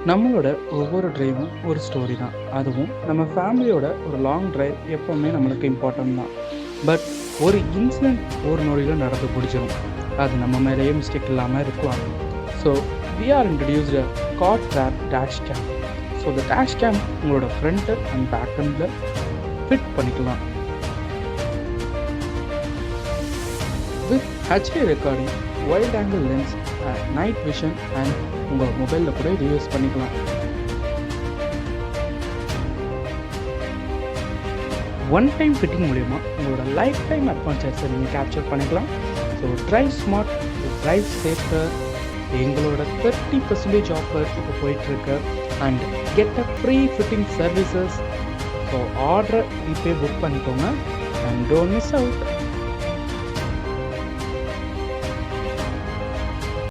நம்மளோட ஒவ்வொரு டிரைவும் ஒரு ஸ்டோரி தான். அதுவும் நம்ம ஃபேமிலியோட ஒரு லாங் டிரைவ் எப்போவுமே நம்மளுக்கு இம்பார்ட்டன்ட் தான். பட் ஒரு இன்சிடென்ட் ஒரு நொடியில் நடந்து பிடிச்சிரும். அது நம்ம மேலேயே மிஸ்டேக் இல்லாமல் இருக்கலாம். So we are introduced got drop dash cam. So இந்த டேஷ் கேம் உங்களோட ஃப்ரண்ட்டு அண்ட் பேக் எண்டில் ஃபிட் பண்ணிக்கலாம். With HD recording, wide angle lens, night vision and உங்கள் மொபைலில் கூட இது யூஸ் பண்ணிக்கலாம். ஒன் டைம் ஃபிட்டிங் மூலிமா உங்களோட லைஃப் டைம் அட்வென்ச்சர்ஸை நீங்கள் கேப்சர் பண்ணிக்கலாம். So drive smart, drive safer. எங்களோட 30% ஆஃபர் இப்போ போயிட்டுருக்கு. And get a free fitting services. So ஆர்டரை இப்போயே புக் பண்ணிக்கோங்க அண்ட் டோன்ட் மிஸ் அவுட்.